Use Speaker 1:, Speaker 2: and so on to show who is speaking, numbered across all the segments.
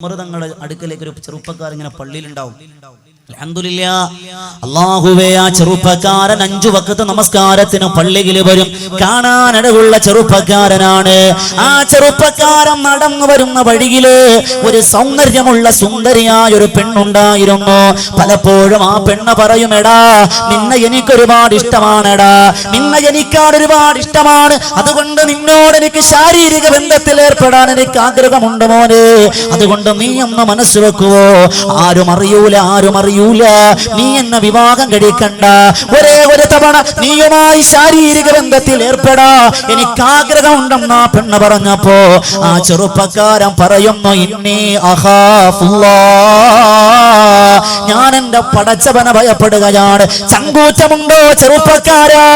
Speaker 1: മൃതങ്ങളുടെ അടുക്കലേക്ക് ഒരു ചെറുപ്പക്കാരൻ ഇങ്ങനെ പള്ളിയിലുണ്ടാവും. അൽഹംദുലില്ലാഹ്, അല്ലാഹുവേ, ആ ചെറുപ്പക്കാരൻ 5 വഖത്ത് നമസ്കാരത്തിന് പള്ളിയിൽ വരും. കാണാനിടയുള്ള ചെറുപ്പക്കാരനാണ്. ആ ചെറുപ്പക്കാരൻ നടന്നു വരുന്ന വഴിയില് ഒരു സൗന്ദര്യമുള്ള സുന്ദരിയായ ഒരു പെണ്ണുണ്ടായിരുന്നു. പലപ്പോഴും ആ പെണ്ണ് പറയും, എടാ നിന്നെ എനിക്ക് ഒരുപാട് ഇഷ്ടമാണെടാ, നിന്നെ എനിക്കാണ് ഒരുപാട് ഇഷ്ടമാണ്, അതുകൊണ്ട് നിന്നോട് എനിക്ക് ശാരീരിക ബന്ധത്തിൽ ഏർപ്പെടാൻ എനിക്ക് ആഗ്രഹമുണ്ട് മോനെ, അതുകൊണ്ട് നീ ഒന്ന് മനസ്സ് വെക്കുവോ, ആരും അറിയൂല, നീ എന്നെ വിവാഹം കഴിക്കണ്ട, ഒരേ ഒരു തവണ നീയുമായി ശാരീരിക ബന്ധത്തിൽ ഏർപ്പെടാ, എനിക്ക് ആഗ്രഹമുണ്ടെന്ന് ആ പെണ്ണ് പറഞ്ഞപ്പോ ആ ചെറുപ്പക്കാരൻ പറയുന്നു, ഇന്നി അഖാഫുല്ലാഹ്, ഞാൻ എന്റെ പടച്ചവനെ ഭയപ്പെടുകയാണ്. ചങ്കൂറ്റമുണ്ടോ ചെറുപ്പക്കാരാ,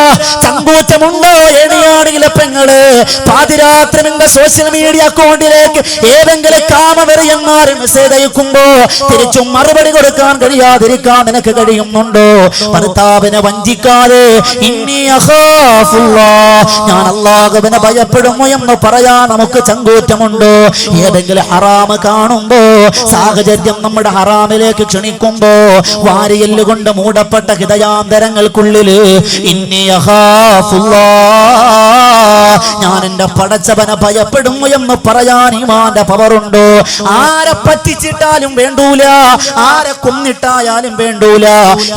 Speaker 1: ചങ്കൂറ്റമുണ്ടോ? എണിയാണെങ്കിലെ പെങ്ങള് പാതിരാത്രി നിന്റെ സോഷ്യൽ മീഡിയ അക്കൗണ്ടിലേക്ക് ഏതെങ്കിലും കാമവെറിയന്മാര് മെസ്സേജ് അയക്കുമ്പോ തിരിച്ചും മറുപടി കൊടുക്കാൻ കഴിയാതിരിക്കാൻ നിനക്ക് കഴിയുന്നുണ്ടോ? ഭർത്താവിനെ വഞ്ചിക്കാതെ ഇന്നി അഖാഫുല്ലാഹ്, ഞാൻ അല്ലാഹുവിനെ ഭയപ്പെടുന്നു എന്ന് പറയാൻ നമുക്ക് ചങ്കൂറ്റമുണ്ടോ? ഏതെങ്കിലും ഹറാമ് കാണുമ്പോ, സാഹചര്യം നമ്മുടെ ഹറാമിലേക്ക് ക്ഷണിക്കുമ്പോ വാരിയെല്ല് കൊണ്ട് മൂടപ്പെട്ട ഹൃദയാന്തരങ്ങൾക്കുള്ളില് ഇന്നി അഖാഫുല്ലാഹ്, ഞാൻ എന്റെ പടച്ചവനെ ഭയപ്പെടുന്നു എന്ന് പറയാൻ ഈമാന്റെ പവറുണ്ടോ? ആരെ പറ്റിച്ചിട്ടാലും വേണ്ടൂല, ആരെ കൊന്നിട്ടായാലും വേണ്ടൂല,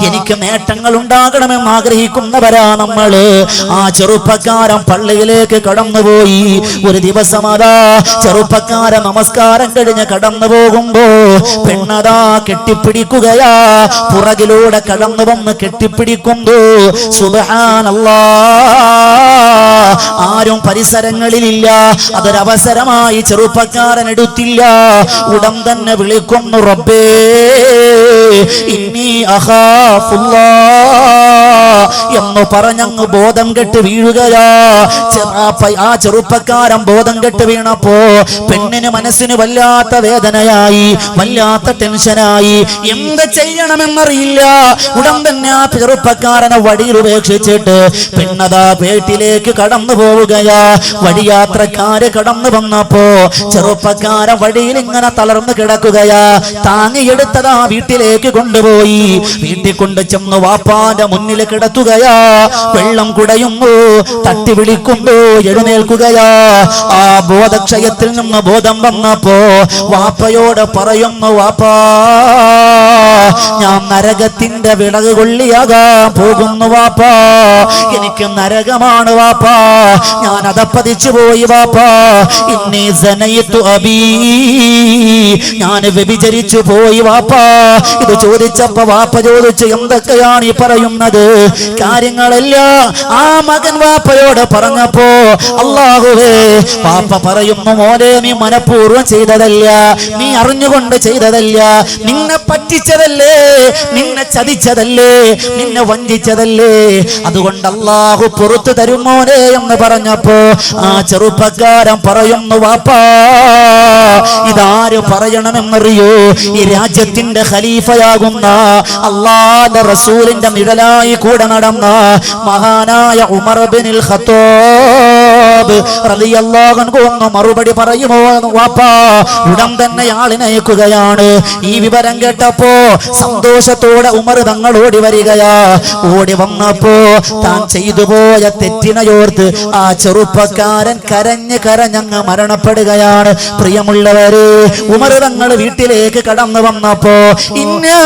Speaker 1: എനിക്ക് നേട്ടങ്ങൾ ഉണ്ടാകണമെന്ന് ആഗ്രഹിക്കുന്നവരാ നമ്മള്. ആ ചെറുപ്പക്കാരൻ പള്ളിയിലേക്ക് കടന്നുപോയി. ഒരു ദിവസം അതാ ചെറുപ്പക്കാരൻ നമസ്കാരം കഴിഞ്ഞ് കടന്നു പോകുമ്പോ പെണ്ണതാ കെട്ടിപ്പിടിക്കുകയാ, പുറകിലൂടെ കടന്നു വന്ന് കെട്ടിപ്പിടിക്കുന്നു. സുബ്ഹാനല്ലാഹ്, ആരും പരിസരങ്ങളിലില്ല. അതൊരവസരമായി ചെറുപ്പക്കാരൻ എടുത്തില്ല. ഉടൻ തന്നെ വിളിക്കുന്നു, റബ്ബേ ഇന്നി അഖാഫുല്ലാഹ് എന്ന് പറഞ്ഞങ്ങ് ബോധം കെട്ട് വീഴുകയാ. ആ ചെറുപ്പക്കാരൻ ബോധം കെട്ട് വീണപ്പോ പെണ്ണിന് മനസ്സിന് വല്ലാത്ത വേദനയായി, വല്ലാത്ത ടെൻഷനായി, എന്ത് ചെയ്യണമെന്നറിയില്ല. ഉടൻ തന്നെ ആ ചെറുപ്പക്കാരനെ വഴിയിൽ ഉപേക്ഷിച്ചിട്ട് പെണ്ണതാ വീട്ടിലേക്ക് കടന്നു പോവുകയാ. വഴിയാത്രക്കാര് കടന്നു വന്നപ്പോ ചെറുപ്പക്കാരൻ വഴിയിൽ ഇങ്ങനെ തളർന്നു കിടക്കുകയാ. താങ്ങിയെടുത്തതാ വീട്ടിലേക്ക് കൊണ്ടുപോയി. വീട്ടിൽ കൊണ്ട് ചെന്ന് വാപ്പാന്റെ മുന്നിൽ കിടത്തുകയാ. വെള്ളം കുടയുന്നു, തട്ടി വിളിക്കുന്നു, എഴുന്നേൽക്കുകയാ. ആ ബോധക്ഷയത്തിൽ നിന്ന് ബോധം വന്നപ്പോ വാപ്പയോട് പറയുന്നു, വാപ്പാ ഞാൻ നരകത്തിന്റെ വിളക് കൊള്ളിയാകാൻ പോകുന്നു വാപ്പാ, എനിക്ക് നരകമാണ് വാപ്പാ, ഞാൻ അതപ്പതിച്ചു പോയി വാപ്പാ, ഇന്നി സനയിതു അബീ, ഞാൻ വ്യഭിചരിച്ചു പോയി വാപ്പാ. ഇത് ചോദിച്ചപ്പോ വാപ്പ ചോദിച്ചു, എന്തൊക്കെയാണ് ഈ പറയുന്നത്? കാര്യങ്ങളെല്ലാം ആ മകൻ വാപ്പയോട് പറഞ്ഞപ്പോ അല്ലാഹുവേ, വാപ്പ പറയുന്നു, മോനെ നീ മനഃപൂർവ്വം ചെയ്തതല്ല, നീ അറിഞ്ഞുകൊണ്ട് ചെയ്തതല്ല, നിന്നെ പറ്റിച്ചതല്ലേ, നിന്നെ ചതിച്ചതല്ലേ, നിന്നെ വഞ്ചിച്ചതല്ലേ, അതുകൊണ്ട് അല്ലാഹു പുറത്തു തരും മോനെ എന്ന് പറഞ്ഞപ്പോ ആ ചെറുപ്പക്കാരൻ പറയുന്നു, വാപ്പാ ഇതാര് പറയണമെന്നറിയോ? ഈ രാജ്യത്തിന്റെ ഖലീഫയാകുന്ന അല്ലാഹുവിന്റെ റസൂലിന്റെ നിഴലായി കൂടെ നടന്ന മഹാനായ ഉമർ ഇബ്നുൽ ഖത്താബ് റളിയല്ലാഹു അൻഹു ഒന്ന് മറുപടി പറയുമോ വാപ്പാ? ഉടൻ തന്നെ ആളിനെ അയക്കുകയാണ്. ഈ വിവരം കേട്ടപ്പോ സന്തോഷത്തോടെ ഉമർ തങ്ങൾ ഓടി വരികയാ. ഓടി വന്നപ്പോ താൻ ചെയ്തു പോയ തെറ്റിനയോർത്ത് ആ ചെറുപ്പക്കാരൻ കരഞ്ഞങ്ങ് മരണപ്പെടുകയാണ്. പ്രിയമുള്ളവരെ, ഉമർ തങ്ങൾ വീട്ടിലേക്ക് കടന്നു വന്നപ്പോ ഇന്നാ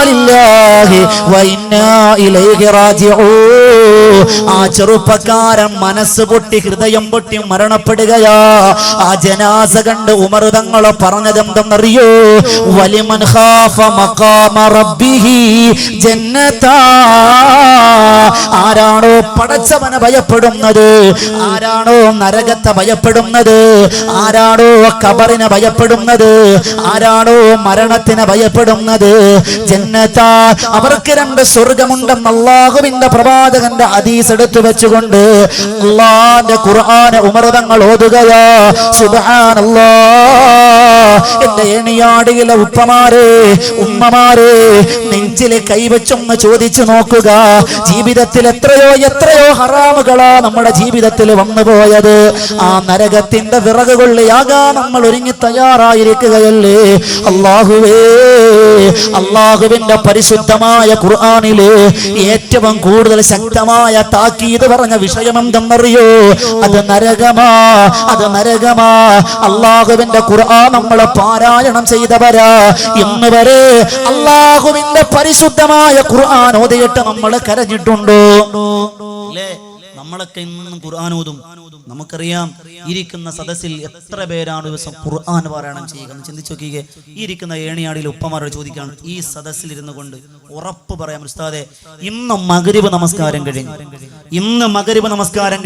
Speaker 1: ലില്ലാഹി വ ഇന്നാ ഇലൈഹി റാജിഊൻ, ആ ചെറുപ്പക്കാരൻ മനസ്സ് പൊട്ടി ഹൃദയം പൊട്ടി മരണപ്പെടുകയാ. ആ ജനാസ കണ്ട് ഉമർ തങ്ങൾ പറഞ്ഞതെന്തെന്നറിയോ? വലിമൻ ഖാഫ മഖാമ റബ്ബിഹി ജന്നതാ, ആരാണോ പടച്ചവനെ ഭയപ്പെടുന്നത്, ആരാണോ നരകത്തെ ഭയപ്പെടുന്നത്, ആരാണോ ഖബറിനെ ഭയപ്പെടുന്നത്, ആരാണോ മരണത്തിനെ ഭയപ്പെടുന്നത്, ജന്നതാ, അവർക്ക് 2 സ്വർഗമുണ്ടെന്ന് അല്ലാഹുവിന്റെ പ്രവാചകൻ പ്രവാചകന്റെ ഹദീസ് എടുത്തു വെച്ചുകൊണ്ട് അല്ലാഹുവിന്റെ ഖുർആൻ ഉമർ തങ്ങൾ ഓതുകയാ. സുബ്ഹാനല്ലാഹ്. എന്റെ ഏണിയാടിയിലെ ഉപ്പമാരെ, ഉമ്മമാരെ, നെഞ്ചിലെ കൈവച്ചൊന്ന് ചോദിച്ചു നോക്കുക. ജീവിതത്തിൽ എത്രയോ ഹറാമുകളാ നമ്മുടെ ജീവിതത്തിൽ വന്നു പോയത്. ആ നരകത്തിന്റെ വിറക് കൊള്ളിയാകാൻ നമ്മൾ ഒരുങ്ങി തയ്യാറായിരിക്കുകയല്ലേ? അല്ലാഹുവേ, അല്ലാഹുവിന്റെ പരിശുദ്ധമായ ഖുർആനിലെ ഏറ്റവും കൂടുതൽ ശക്തമായ താക്കീത് പറഞ്ഞ വിഷയം എന്തെന്നറിയോ? അത് നരകമാ, അത് നരകമാ. അല്ലാഹുവിന്റെ ഖുർആൻ നമ്മൾ പാരായണം ചെയ്തവരാ ഇന്ന് വരെ അല്ലാഹുവിന്റെ പരിശുദ്ധമായ ഖുർആൻ ഓതിയിട്ട് നമ്മൾ കരഞ്ഞിട്ടുണ്ടോ? അല്ലേ? നമ്മളൊക്കെ ഇന്നും ഖുർആൻ ഓതും. നമുക്കറിയാം ഇരിക്കുന്ന സദസ്സിൽ എത്ര പേരാണ് ദിവസം ഖുർആൻ പാരായണം ചെയ്യുക എന്ന് ചിന്തിച്ചു നോക്കിയേ. ഈ ഇരിക്കുന്ന ഏണിയാടിയിൽ ഉപ്പമാരോട് ചോദിക്കാണ്, ഈ സദസ്സിൽ ഇരുന്നു കൊണ്ട് ഉറപ്പ് പറയാം ഉസ്താദെ, ഇന്ന് മഗ്രിബ് നമസ്കാരം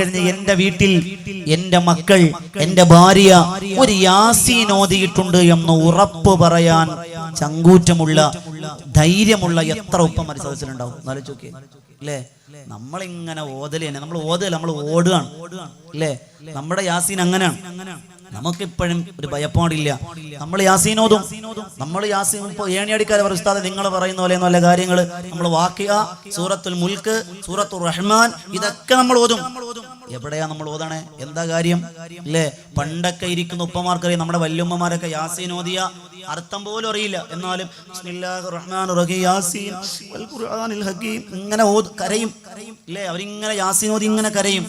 Speaker 1: കഴിഞ്ഞ് എന്റെ വീട്ടിൽ എന്റെ മക്കൾ, എന്റെ ഭാര്യ ഒരു യാസീൻ ഓതിയിട്ടുണ്ട് എന്ന് ഉറപ്പ് പറയാൻ ചങ്കൂറ്റമുള്ള, ധൈര്യമുള്ള എത്ര ഉപ്പമാർ സദസ്സിലുണ്ടാവും? ആലോചിച്ച് നോക്കിയേ. അല്ലേ? നമ്മളിങ്ങനെ ഓതല് തന്നെ, നമ്മൾ ഓടുകയാണ്. അല്ലേ? നമ്മുടെ യാസീൻ അങ്ങനെയാണ്. നമുക്കിപ്പോഴും ഒരു ഭയപ്പാടില്ല. നമ്മൾ യാസീൻ ഓതും. നമ്മൾ യാസീൻ ഏണിയടിക്കാരെ ഉസ്താദെ നിങ്ങൾ പറയുന്ന പോലെ നല്ല കാര്യങ്ങൾ നമ്മൾ വാഖിഅ, സൂറത്തുൽ മുൽക്ക്, സൂറത്തുർ റഹ്മാൻ ഇതൊക്കെ നമ്മൾ ഓതും. എവിടെയാ നമ്മൾ ഓതണേ? എന്താ കാര്യം? അല്ലേ? പണ്ടൊക്കെ ഇരിക്കുന്ന ഉപ്പമാർക്കറിയാം, നമ്മുടെ വല്യമ്മമാരൊക്കെ യാസീൻ ഓതിയ അർത്ഥം പോലും അറിയില്ല. എന്നാലും ബിസ്മില്ലാഹിർ റഹ്മാനിർ റഹീം യാസീൻ വൽ ഖുർആനിൽ ഹകീം ഇങ്ങനെ കരയും. അല്ലേ? അവരിങ്ങനെ യാസീൻ ഓതി ഇങ്ങനെ കരയും.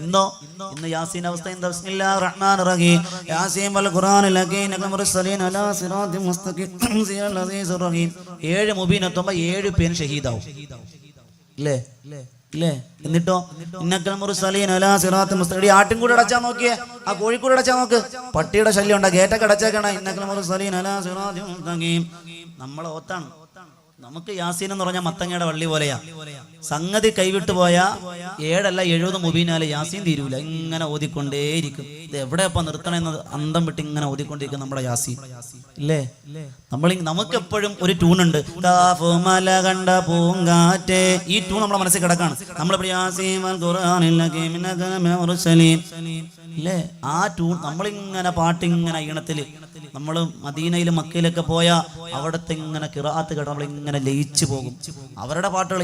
Speaker 1: ഇന്ന് യാസീൻ അവസ്ഥ എന്താ? ബിസ്മില്ലാഹിർ റഹ്മാനിർ റഹീം യാസീൻ വൽ ഖുർആനിൽ ഹകീം മുർസലീൻ അലാ സിറാത്തിൻ മുസ്തഖീം സിറൽ അസീസുർ റഹീം. 7 മുബീൻ എത്തുമ്പോൾ 7 പേര് ഷഹീദാവും. ഇല്ലേ? എന്നിട്ടോ ഇന്നക്കൽ മുർസലീൻ അലാ സിറാത്തിൻ മുസ്തഖീം. ആട്ടിൻ കൂടെ അടച്ചാ നോക്കിയേ, ആ കോഴിക്കൂടെ അടച്ചാ നോക്ക്, പട്ടിയുടെ ശല്യം ഉണ്ടാ. ഗേറ്റൊക്കെ അടച്ചേക്കണ. ഇന്നക്കൽ മുർസലീൻ അലാ സിറാത്തിൻ മുസ്തഖീം. നമ്മളെ ഓത്താണ്. നമുക്ക് യാസീൻ എന്ന് പറഞ്ഞാൽ മത്തങ്ങയുടെ വള്ളി പോലെയാ. സംഗതി കൈവിട്ടു പോയാ 7 അല്ല 70 മുബീനാല് യാസീൻ തീരൂല. ഇങ്ങനെ ഓതിക്കൊണ്ടേയിരിക്കും. ഇത് എവിടെയപ്പോ നിർത്തണമെന്ന് അന്തം വിട്ട് ഇങ്ങനെ ഓതിക്കൊണ്ടിരിക്കും നമ്മുടെ യാസീൻ. ഇല്ലേ? നമുക്കെപ്പോഴും ഒരു ട്യൂണുണ്ട്. മല കണ്ട പൂങ്കാറ്റേ. ഈ ട്യൂൺ നമ്മുടെ മനസ്സിൽ കിടക്കാണ്. നമ്മളിപ്പോൾ ഇല്ലേ? ആ ട്യൂൺ നമ്മളിങ്ങനെ പാട്ടിങ്ങനെ ഈണത്തില്, നമ്മൾ മദീനയിലും മക്കയിലൊക്കെ പോയാൽ അവിടുത്തെ ഇങ്ങനെ ഖിറാഅത്ത് കേട്ട് നമ്മളിങ്ങനെ ലയിച്ചു പോകും. അവരുടെ പാട്ടുകൾ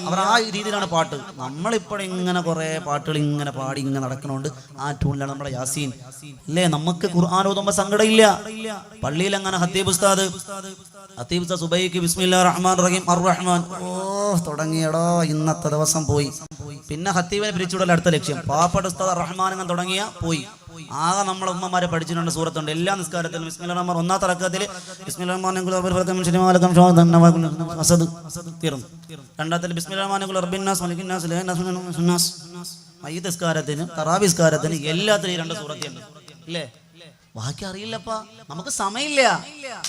Speaker 1: അവർ ആ രീതിയിലാണ് പാട്ട്. നമ്മളിപ്പോഴും ഇങ്ങനെ കുറെ പാട്ടുകൾ ഇങ്ങനെ പാടി ഇങ്ങനെ നടക്കണോണ്ട് ആ ട്യൂണിലാണ് നമ്മുടെ യാസീൻ. അല്ലേ? നമുക്ക് ഖുർആൻ ഓതുമ്പോൾ സങ്കടമില്ല. പള്ളിയിൽ അങ്ങനെ ഹത്തീബ് ഉസ്താദ് സുബൈക്ക് ബിസ്മില്ലാഹിർ റഹ്മാനിർ റഹീം അർ റഹ്മാൻ തുടങ്ങിയടോ, ഇന്നത്തെ ദിവസം പോയി. പിന്നെ ഹത്തീബിനെ പിരിച്ചുവിടൽ അടുത്ത ലക്ഷ്യം. പാപ്പയുടെ ഉസ്താദ് റഹ്മാൻ അങ്ങനെ തുടങ്ങിയ പോയി. ആകെ നമ്മളെ ഉമ്മമാരെ പഠിച്ചിട്ടുണ്ട് സൂറത്തുണ്ട്. എല്ലാ നിസ്കാരത്തിലും ബിസ്മില്ലാഹിർ റഹ്മാൻ ഒന്നാമത്തെ റക്അത്തിൽ ബിസ്മില്ലാഹിർ റഹ്മാനിർ റഹീം തീർന്നു. രണ്ടാമത്തെ ബിസ്മില്ലാഹിർ റഹ്മാനിർ റഹീം റബ്ബിന്നാസ് മലിക്കിൻ നാസ് ഇലാഹിൻ നാസ്. മയ്യിത്ത് നിസ്കാരത്തിന്, തറാവി നിസ്കാരത്തിന് എല്ലാത്തിലും 2 സൂറത്തുണ്ട്. ഇല്ലേ? ബാക്കി അറിയില്ലപ്പാ, നമുക്ക് സമയമില്ല.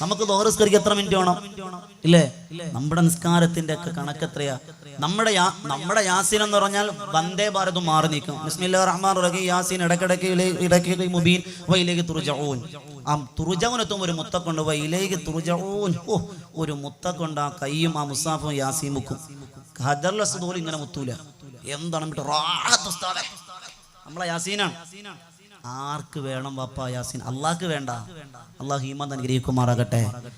Speaker 1: നമുക്ക് ദുഹർ നിസ്കരിക്കാൻ എത്ര മിനിറ്റ് വേണം? ഇല്ലേ? നമ്മുടെ നിസ്കാരത്തിന്റെ ഒക്കെ കണക്ക് എത്രയാ? നമ്മുടെ യാസീൻ എന്ന് പറഞ്ഞാൽ വന്ദേ ഭാരതും മാറി നിൽക്കും. ബിസ്മില്ലാഹിർ റഹ്മാനിർ റഹീം യാസീൻ ഇടയ്ക്കിടയ്ക്ക് മുബീൻ വയിലേക്ക് തുർജഊൻ. ആ തുർജഊൻ എത്തുമ്പോൾ ഒരു മുത്തക്കൊണ്ട് വയിലേക്ക് തുർജഊൻ. ഒരു മുത്തക്കൊണ്ട് ആ കയ്യും ആ മുസാഫും യാസീൻ മുക്കും. ഹജറുൽ അസ്വദ് പോലും ഇങ്ങനെ മുത്തൂല. എന്താണ് നമ്മളെ യാസീനാണ്. ആർക്ക് വേണം വാപ്പ യാസീൻ? അള്ളാഹ്ക്ക് വേണ്ട. അള്ളാഹു ഈമാൻ അനുഗ്രഹിക്കുമാറാകട്ടെ.